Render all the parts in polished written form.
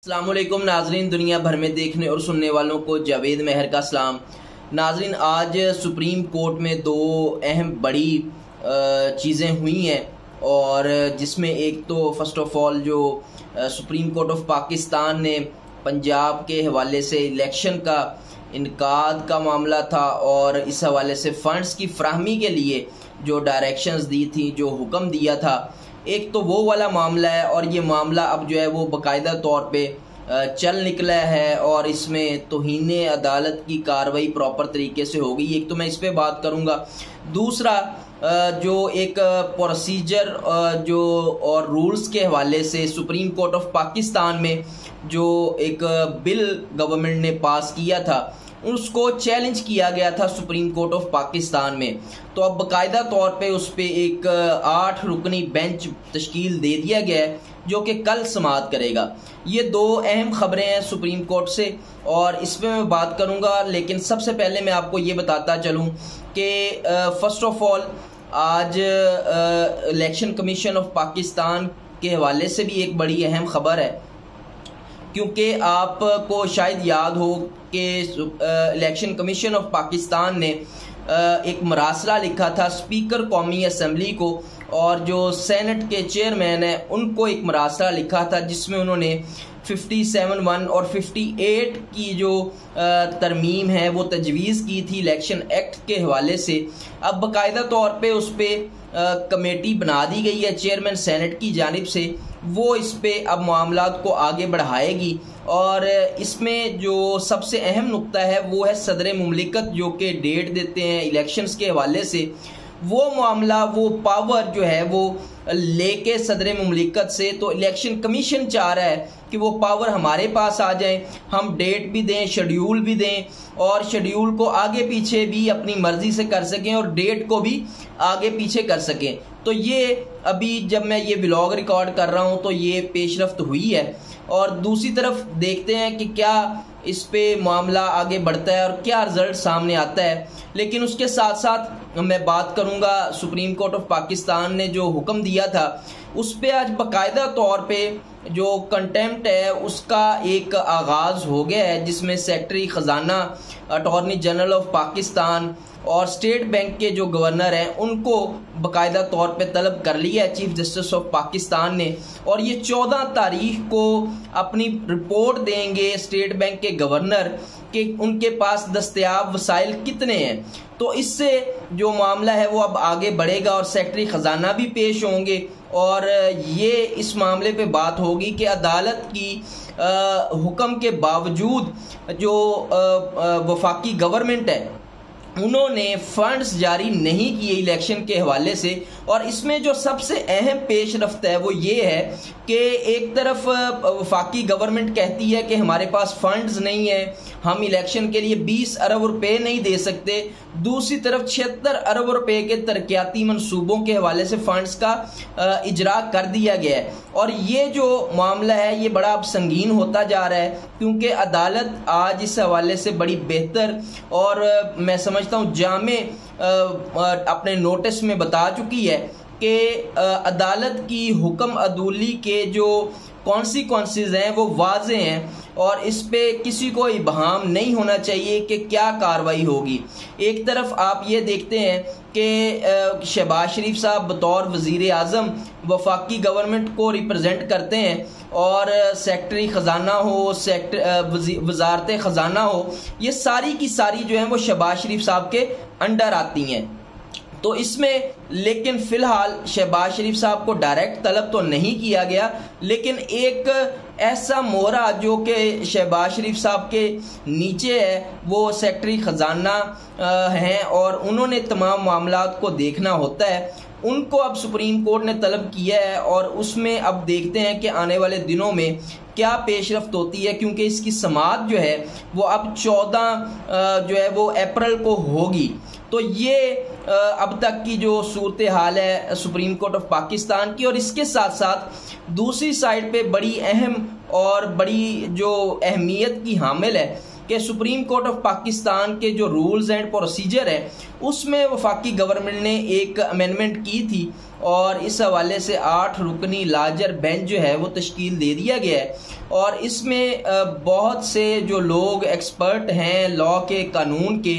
अस्सलामुअलैकुम नाजरीन, दुनिया भर में देखने और सुनने वालों को जावेद मेहर का सलाम। नाजरीन, आज सुप्रीम कोर्ट में दो अहम बड़ी चीज़ें हुई हैं और जिसमें एक तो फर्स्ट ऑफ ऑल जो सुप्रीम कोर्ट ऑफ पाकिस्तान ने पंजाब के हवाले से इलेक्शन का इनकाद का मामला था और इस हवाले से फ़ंड्स की फराहमी के लिए जो डायरेक्शंस दी थी, जो हुक्म दिया था, एक तो वो वाला मामला है और ये मामला अब जो है वो बाकायदा तौर पे चल निकला है और इसमें तौहीने अदालत की कार्रवाई प्रॉपर तरीके से होगी। एक तो मैं इस पे बात करूँगा। दूसरा जो एक प्रोसीजर जो और रूल्स के हवाले से सुप्रीम कोर्ट ऑफ पाकिस्तान में जो एक बिल गवर्नमेंट ने पास किया था उसको चैलेंज किया गया था सुप्रीम कोर्ट ऑफ पाकिस्तान में। तो अब बाकायदा तौर पे उस पर एक 8 रुकनी बेंच तश्कील दे दिया गया है जो कि कल समाअत करेगा। ये दो अहम खबरें हैं सुप्रीम कोर्ट से और इस पर मैं बात करूंगा, लेकिन सबसे पहले मैं आपको ये बताता चलूं कि फर्स्ट ऑफ ऑल आज इलेक्शन कमीशन ऑफ पाकिस्तान के हवाले से भी एक बड़ी अहम खबर है, क्योंकि आपको शायद याद हो कि इलेक्शन कमीशन ऑफ पाकिस्तान ने एक मरासला लिखा था स्पीकर कौमी असम्बली को और जो सेनेट के चेयरमैन हैं उनको एक मरासला लिखा था जिसमें उन्होंने 57(1) और 58 की जो तरमीम है वो तजवीज़ की थी इलेक्शन एक्ट के हवाले से। अब बाकायदा तौर पे उस पर कमेटी बना दी गई है चेयरमैन सेनेट की जानिब से, वो इस पे अब मामलात को आगे बढ़ाएगी और इसमें जो सबसे अहम नुक्ता है वो है सदर मुमलिकत जो कि डेट देते हैं इलेक्शंस के हवाले से। वो मामला, वो पावर जो है वो लेके सदर मुमलिकत से, तो इलेक्शन कमीशन चाह रहा है कि वो पावर हमारे पास आ जाए, हम डेट भी दें, शेड्यूल भी दें और शेड्यूल को आगे पीछे भी अपनी मर्जी से कर सकें और डेट को भी आगे पीछे कर सकें। तो ये अभी जब मैं ये व्लॉग रिकॉर्ड कर रहा हूँ तो ये पेशरफ्त हुई है और दूसरी तरफ देखते हैं कि क्या इस पे मामला आगे बढ़ता है और क्या रिजल्ट सामने आता है। लेकिन उसके साथ साथ मैं बात करूंगा सुप्रीम कोर्ट ऑफ पाकिस्तान ने जो हुक्म दिया था उस पे आज बाकायदा तौर पे जो कंटेम्प्ट है उसका एक आगाज़ हो गया है, जिसमें सेक्रेटरी ख़जाना, अटॉर्नी जनरल ऑफ पाकिस्तान और स्टेट बैंक के जो गवर्नर हैं उनको बाकायदा तौर पे तलब कर लिया है चीफ जस्टिस ऑफ पाकिस्तान ने और ये 14 तारीख को अपनी रिपोर्ट देंगे स्टेट बैंक के गवर्नर कि उनके पास दस्तयाब वसाइल कितने हैं। तो इससे जो मामला है वो अब आगे बढ़ेगा और सेक्रेटरी ख़जाना भी पेश होंगे और ये इस मामले पे बात होगी कि अदालत की हुक्म के बावजूद जो वफाकी गवर्नमेंट है उन्होंने फंड्स जारी नहीं किए इलेक्शन के हवाले से। और इसमें जो सबसे अहम पेशरफ्त है वो ये है कि एक तरफ वफाकी गवर्नमेंट कहती है कि हमारे पास फंड्स नहीं है, हम इलेक्शन के लिए 20 अरब रुपए नहीं दे सकते, दूसरी तरफ 76 अरब रुपए के तरक्याती मंसूबों के हवाले से फंड्स का इजरा कर दिया गया है। और ये जो मामला है ये बड़ा अब संगीन होता जा रहा है क्योंकि अदालत आज इस हवाले से बड़ी बेहतर और मैं समझता हूँ जामे अपने नोटिस में बता चुकी है कि अदालत की हुक्म अदूली के जो कॉन्सिक्वेंसेस हैं वो वाज़े हैं और इस पे किसी को इबहाम नहीं होना चाहिए कि क्या कार्रवाई होगी। एक तरफ आप ये देखते हैं कि शहबाज शरीफ साहब बतौर वज़ीर आज़म वफाकी गवर्नमेंट को रिप्रेजेंट करते हैं और सेक्रेटरी ख़जाना हो, वजारत ख़जाना हो, ये सारी की सारी जो हैं वो शहबाज शरीफ साहब के अंडर आती हैं। तो इसमें लेकिन फ़िलहाल शहबाज शरीफ साहब को डायरेक्ट तलब तो नहीं किया गया, लेकिन एक ऐसा मोहरा जो कि शहबाज शरीफ साहब के नीचे है वो सेक्रेटरी ख़जाना हैं और उन्होंने तमाम मामलात को देखना होता है, उनको अब सुप्रीम कोर्ट ने तलब किया है और उसमें अब देखते हैं कि आने वाले दिनों में क्या पेशरफ्त होती है, क्योंकि इसकी समाअत जो है वो अब 14 जो है वो अप्रैल को होगी। तो ये अब तक की जो सूरत हाल है सुप्रीम कोर्ट ऑफ पाकिस्तान की। और इसके साथ साथ दूसरी साइड पे बड़ी अहम और बड़ी जो अहमियत की हामिल है कि सुप्रीम कोर्ट ऑफ पाकिस्तान के जो रूल्स एंड प्रोसीजर है उसमें वफाकी गवर्नमेंट ने एक अमेंडमेंट की थी और इस हवाले से 8 रुकनी लार्जर बेंच जो है वो तश्कील दे दिया गया है। और इसमें बहुत से जो लोग एक्सपर्ट हैं लॉ के, कानून के,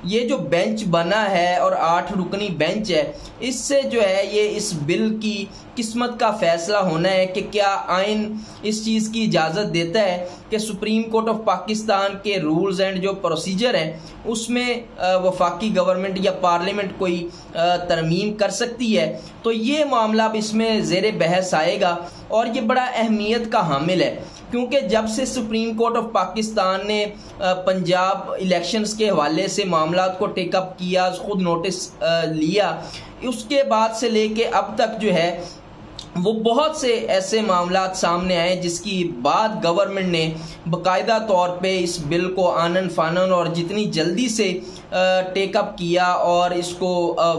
ये जो बेंच बना है और 8 रुकनी बेंच है, इससे जो है ये इस बिल की किस्मत का फैसला होना है कि क्या आइन इस चीज़ की इजाज़त देता है कि सुप्रीम कोर्ट ऑफ पाकिस्तान के रूल्स एंड जो प्रोसीजर हैं उसमें वफाकी गवर्नमेंट या पार्लियामेंट कोई तरमीम कर सकती है। तो ये मामला अब इसमें ज़ेर बहस आएगा और ये बड़ा अहमियत का हामिल है, क्योंकि जब से सुप्रीम कोर्ट ऑफ पाकिस्तान ने पंजाब इलेक्शंस के हवाले से मामलात को टेकअप किया, खुद नोटिस लिया, उसके बाद से लेके अब तक जो है वो बहुत से ऐसे मामलात सामने आए जिसकी बाद गवर्नमेंट ने बाकायदा तौर पे इस बिल को आनन फानन और जितनी जल्दी से टेकअप किया और इसको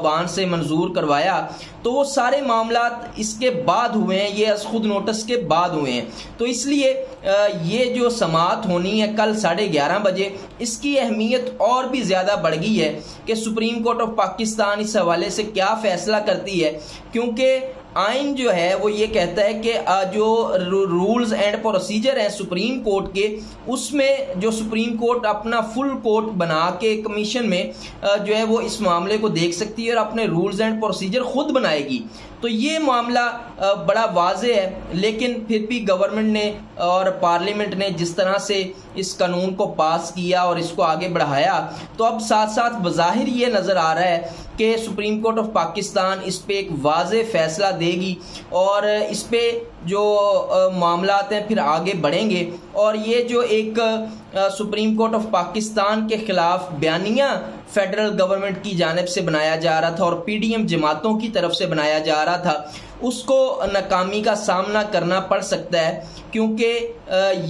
वान से मंजूर करवाया। तो वो सारे मामलात इसके बाद हुए हैं, ये खुद नोटिस के बाद हुए हैं। तो इसलिए ये जो समाअत होनी है कल 11:30 बजे, इसकी अहमियत और भी ज़्यादा बढ़ गई है कि सुप्रीम कोर्ट ऑफ पाकिस्तान इस हवाले से क्या फ़ैसला करती है, क्योंकि आइन जो है वो ये कहता है कि जो रूल्स एंड प्रोसीजर हैं सुप्रीम कोर्ट के, उसमें जो सुप्रीम कोर्ट अपना फुल कोर्ट बना के कमीशन में जो है वो इस मामले को देख सकती है और अपने रूल्स एंड प्रोसीजर खुद बनाएगी। तो ये मामला बड़ा वाज़े है, लेकिन फिर भी गवर्नमेंट ने और पार्लियामेंट ने जिस तरह से इस कानून को पास किया और इसको आगे बढ़ाया, तो अब साथ साथ बज़ाहिर ये नज़र आ रहा है कि सुप्रीम कोर्ट ऑफ पाकिस्तान इस पे एक वाज़े फैसला देगी और इस पे जो मामलात हैं फिर आगे बढ़ेंगे। और ये जो एक सुप्रीम कोर्ट ऑफ पाकिस्तान के ख़िलाफ़ बयानिया फेडरल गवर्नमेंट की जानिब से बनाया जा रहा था और PDM जमातों की तरफ से बनाया जा रहा था, उसको नाकामी का सामना करना पड़ सकता है, क्योंकि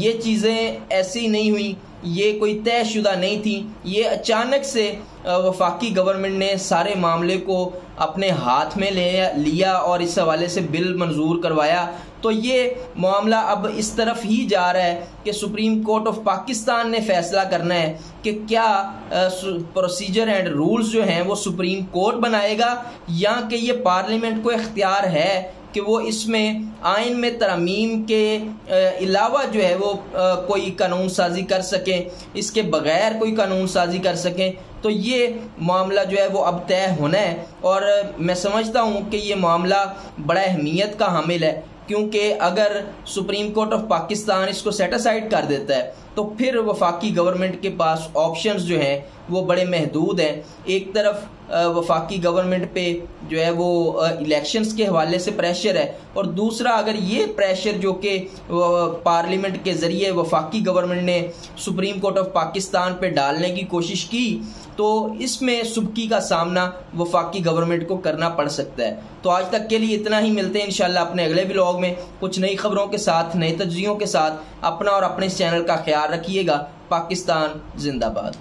ये चीज़ें ऐसी नहीं हुई, ये कोई तयशुदा नहीं थी, ये अचानक से वफाकी गवर्नमेंट ने सारे मामले को अपने हाथ में ले लिया और इस हवाले से बिल मंजूर करवाया। तो ये मामला अब इस तरफ ही जा रहा है कि सुप्रीम कोर्ट ऑफ पाकिस्तान ने फैसला करना है कि क्या प्रोसीजर एंड रूल्स जो हैं वो सुप्रीम कोर्ट बनाएगा या कि ये पार्लियामेंट को इख्तियार है कि वो इसमें आइन में तरमीम के अलावा जो है वो कोई कानून साजी कर सकें, इसके बगैर कोई कानून साजी कर सकें। तो ये मामला जो है वो अब तय होना है और मैं समझता हूँ कि ये मामला बड़ा अहमियत का हामिल है, क्योंकि अगर सुप्रीम कोर्ट ऑफ पाकिस्तान इसको सेट असाइड कर देता है तो फिर वफाकी गवर्नमेंट के पास ऑप्शंस जो हैं वो बड़े महदूद हैं। एक तरफ वफाकी गवर्नमेंट पे जो है वो इलेक्शंस के हवाले से प्रेशर है, और दूसरा अगर ये प्रेशर जो कि पार्लियामेंट के ज़रिए वफाकी गवर्नमेंट ने सुप्रीम कोर्ट ऑफ पाकिस्तान पे डालने की कोशिश की, तो इसमें सुबकी का सामना वफाकी गवर्नमेंट को करना पड़ सकता है। तो आज तक के लिए इतना ही, मिलते हैं इंशाल्लाह अपने अगले व्लॉग में कुछ नई खबरों के साथ, नए तज्ज़ियों के साथ। अपना और अपने इस चैनल का ख्याल रखिएगा। पाकिस्तान जिंदाबाद।